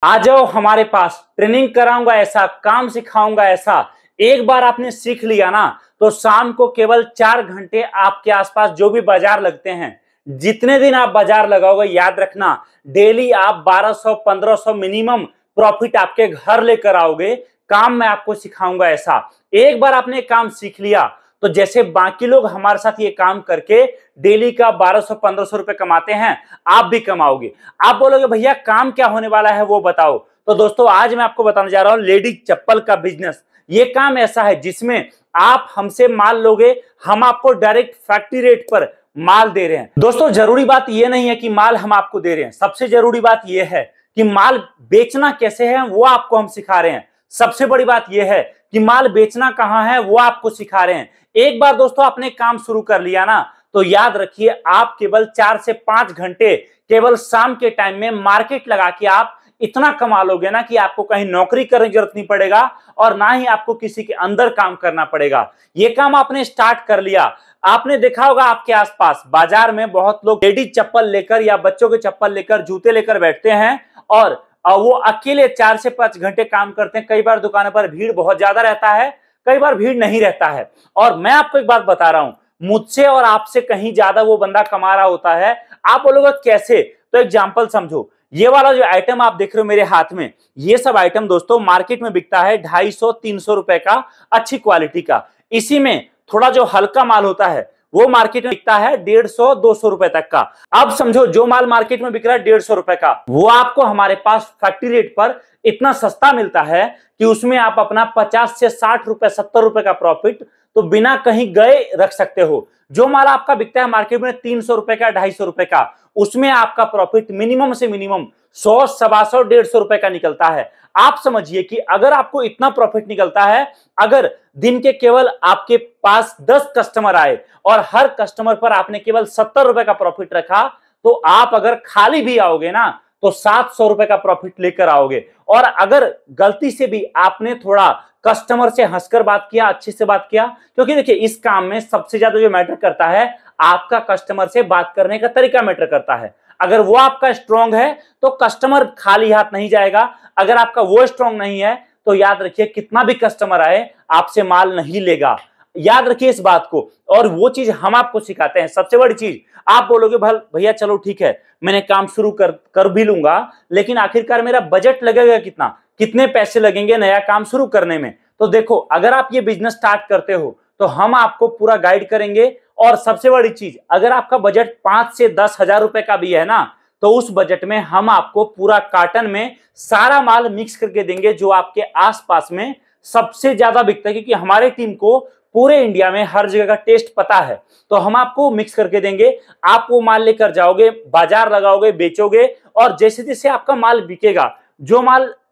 आ जाओ हमारे पास, ट्रेनिंग कराऊंगा ऐसा, काम सिखाऊंगा ऐसा। एक बार आपने सीख लिया ना तो शाम को केवल 4 घंटे आपके आसपास जो भी बाजार लगते हैं, जितने दिन आप बाजार लगाओगे, याद रखना डेली आप 1200 1500 मिनिमम प्रॉफिट आपके घर लेकर आओगे। काम मैं आपको सिखाऊंगा ऐसा। एक बार आपने काम सीख लिया तो जैसे बाकी लोग हमारे साथ ये काम करके डेली का 1200 1500 रुपए कमाते हैं, आप भी कमाओगे। आप बोलोगे भैया काम क्या होने वाला है वो बताओ। तो दोस्तों आज मैं आपको बताने जा रहा हूं लेडीज चप्पल का बिजनेस। ये काम ऐसा है जिसमें आप हमसे माल लोगे, हम आपको डायरेक्ट फैक्ट्री रेट पर माल दे रहे हैं। दोस्तों जरूरी बात यह नहीं है कि माल हम आपको दे रहे हैं, सबसे जरूरी बात यह है कि माल बेचना कैसे है वो आपको हम सिखा रहे हैं। सबसे बड़ी बात यह है कि माल बेचना कहां है वो आपको सिखा रहे हैं। एक बार दोस्तों आपने काम शुरू कर लिया ना तो याद रखिए आप केवल 4 से 5 घंटे केवल शाम के टाइम में मार्केट लगा के आप इतना कमा लोगे ना कि आपको कहीं नौकरी करने की जरूरत नहीं पड़ेगा और ना ही आपको किसी के अंदर काम करना पड़ेगा। ये काम आपने स्टार्ट कर लिया। आपने देखा होगा आपके आसपास बाजार में बहुत लोग लेडीज चप्पल लेकर या बच्चों के चप्पल लेकर, जूते लेकर बैठते हैं और वो अकेले 4 से 5 घंटे काम करते हैं। कई बार दुकानों पर भीड़ बहुत ज्यादा रहता है, कई बार भीड़ नहीं रहता है। और मैं आपको एक बात बता रहा हूं, मुझसे और आपसे कहीं ज्यादा वो बंदा कमा रहा होता है। आप बोलोगे कैसे? तो एग्जांपल समझो, ये वाला जो आइटम आप देख रहे हो मेरे हाथ में, ये सब आइटम दोस्तों मार्केट में बिकता है 250-300 रुपए का, अच्छी क्वालिटी का। इसी में थोड़ा जो हल्का माल होता है वो मार्केट में बिकता है 150-200 रुपए तक का। अब समझो जो माल मार्केट में बिक रहा है 150 रुपए का, वो आपको हमारे पास फैक्ट्री रेट पर इतना सस्ता मिलता है कि उसमें आप अपना 50 से 60 रुपए 70 रुपए का प्रॉफिट तो बिना कहीं गए रख सकते हो। जो माल आपका बिकता है मार्केट में 300 रुपए का, 250 रुपए का, उसमें आपका प्रॉफिट मिनिमम से मिनिमम 100, 125, 150 रुपए का निकलता है। आप समझिए कि अगर आपको इतना प्रॉफिट निकलता है, अगर दिन के केवल आपके पास 10 कस्टमर आए और हर कस्टमर पर आपने केवल 70 रुपए का प्रॉफिट रखा, तो आप अगर खाली भी आओगे ना तो 700 रुपए का प्रॉफिट लेकर आओगे। और अगर गलती से भी आपने थोड़ा कस्टमर से हंसकर बात किया, अच्छे से बात किया, क्योंकि देखिए इस काम में सबसे ज्यादा जो मैटर करता है आपका कस्टमर से बात करने का तरीका मैटर करता है। अगर वो आपका स्ट्रांग है तो कस्टमर खाली हाथ नहीं जाएगा, अगर आपका वो स्ट्रांग नहीं है तो याद रखिए कितना भी कस्टमर आए आपसे माल नहीं लेगा। याद रखिए इस बात को, और वो चीज हम आपको सिखाते हैं। सबसे बड़ी चीज, आप बोलोगे भैया चलो ठीक है मैंने काम शुरू कर भी लूंगा, लेकिन आखिरकार मेरा बजट लगेगा कितना, कितने पैसे लगेंगे नया काम शुरू करने में। तो देखो अगर आप ये बिजनेस स्टार्ट करते हो तो हम आपको पूरा गाइड करेंगे। और सबसे बड़ी चीज, अगर आपका बजट 5 से 10 हजार रुपए का भी है ना तो उस बजट में हम आपको पूरा कार्टन में सारा माल मिक्स करके देंगे जो आपके आसपास में सबसे ज्यादा बिकता है, क्योंकि हमारे टीम को पूरे इंडिया में हर जगह का टेस्ट पता है। तो हम आपको मिक्स करके देंगे, आप वो माल लेकर जाओगे, बाजार लगाओगे, बेचोगे, और जैसे जैसे आपका माल बिकेगा,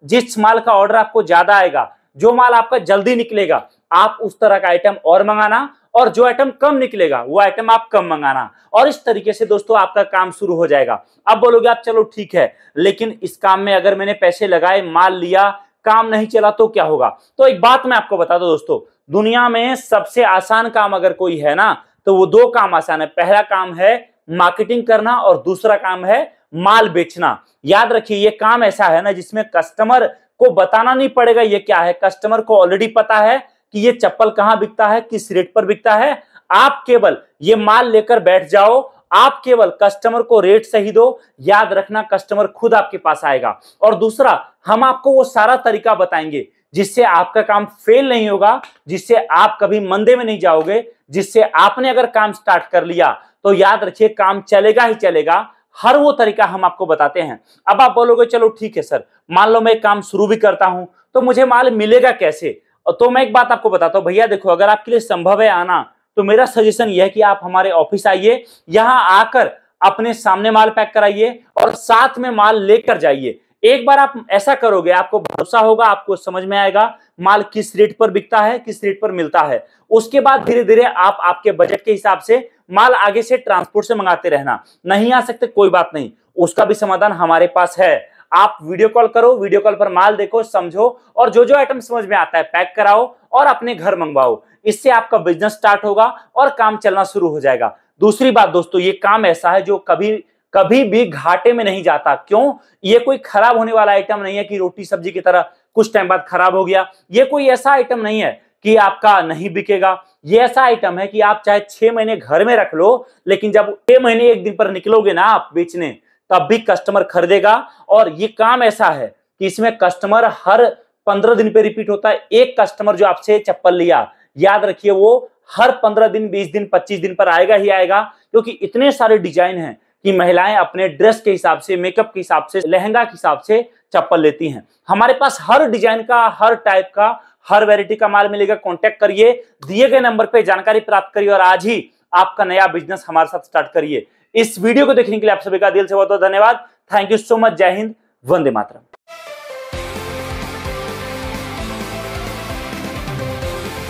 जिस माल का ऑर्डर आपको ज्यादा आएगा, जो माल आपका जल्दी निकलेगा, आप उस तरह का आइटम और मंगाना, और जो आइटम कम निकलेगा वो आइटम आप कम मंगाना। और इस तरीके से दोस्तों आपका काम शुरू हो जाएगा। अब बोलोगे आप चलो ठीक है, लेकिन इस काम में अगर मैंने पैसे लगाए, माल लिया, काम नहीं चला तो क्या होगा? तो एक बात मैं आपको बता दूं दोस्तों, दुनिया में सबसे आसान काम अगर कोई है ना तो वो 2 काम आसान है। पहला काम है मार्केटिंग करना और दूसरा काम है माल बेचना। याद रखिए ये काम ऐसा है ना जिसमें कस्टमर को बताना नहीं पड़ेगा ये क्या है, कस्टमर को ऑलरेडी पता है कि ये चप्पल कहां बिकता है, किस रेट पर बिकता है। आप केवल ये माल लेकर बैठ जाओ, आप केवल कस्टमर को रेट सही दो, याद रखना कस्टमर खुद आपके पास आएगा। और दूसरा, हम आपको वो सारा तरीका बताएंगे जिससे आपका काम फेल नहीं होगा, जिससे आप कभी मंदे में नहीं जाओगे, जिससे आपने अगर काम स्टार्ट कर लिया तो याद रखिए काम चलेगा ही चलेगा। हर वो तरीका हम आपको बताते हैं। अब आप बोलोगे चलो ठीक है सर, मान लो मैं काम शुरू भी करता हूं तो मुझे माल मिलेगा कैसे? तो मैं एक बात आपको बताता हूं भैया, देखो अगर आपके लिए संभव है आना तो मेरा सजेशन यह है कि आप हमारे ऑफिस आइए, यहां आकर अपने सामने माल पैक कराइए और साथ में माल लेकर जाइए। एक बार आप ऐसा करोगे आपको भरोसा होगा, आपको समझ में आएगा माल किस रेट पर बिकता है, किस रेट पर मिलता है। उसके बाद धीरे धीरे आप आपके बजट के हिसाब से माल आगे से ट्रांसपोर्ट से मंगाते रहना। नहीं आ सकते कोई बात नहीं, उसका भी समाधान हमारे पास है। आप वीडियो कॉल करो, वीडियो कॉल पर माल देखो, समझो, और जो जो आइटम समझ में आता है पैक कराओ और अपने घर मंगवाओ। इससे आपका बिजनेस स्टार्ट होगा और काम चलना शुरू हो जाएगा। दूसरी बात दोस्तों, ये काम ऐसा है जो कभी कभी भी घाटे में नहीं जाता। क्यों? ये कोई खराब होने वाला आइटम नहीं है कि रोटी सब्जी की तरह कुछ टाइम बाद खराब हो गया। ये कोई ऐसा आइटम नहीं है कि आपका नहीं बिकेगा। ये ऐसा आइटम है कि आप चाहे 6 महीने घर में रख लो, लेकिन जब 6 महीने एक दिन पर निकलोगे ना आप बेचने, तब भी कस्टमर खरीदेगा। और ये काम ऐसा है कि इसमें कस्टमर हर 15 दिन पे रिपीट होता है। एक कस्टमर जो आपसे चप्पल लिया, याद रखिए वो हर 15 दिन, 20 दिन, 25 दिन पर आएगा ही आएगा, क्योंकि इतने सारे डिजाइन हैं कि महिलाएं अपने ड्रेस के हिसाब से, मेकअप के हिसाब से, लहंगा के हिसाब से चप्पल लेती हैं। हमारे पास हर डिजाइन का, हर टाइप का, हर वैरायटी का माल मिलेगा। कांटेक्ट करिए, दिए गए नंबर पे जानकारी प्राप्त करिए और आज ही आपका नया बिजनेस हमारे साथ स्टार्ट करिए। इस वीडियो को देखने के लिए आप सभी का दिल से बहुत बहुत धन्यवाद। Thank you so much. जय हिंद, वंदे मातरम।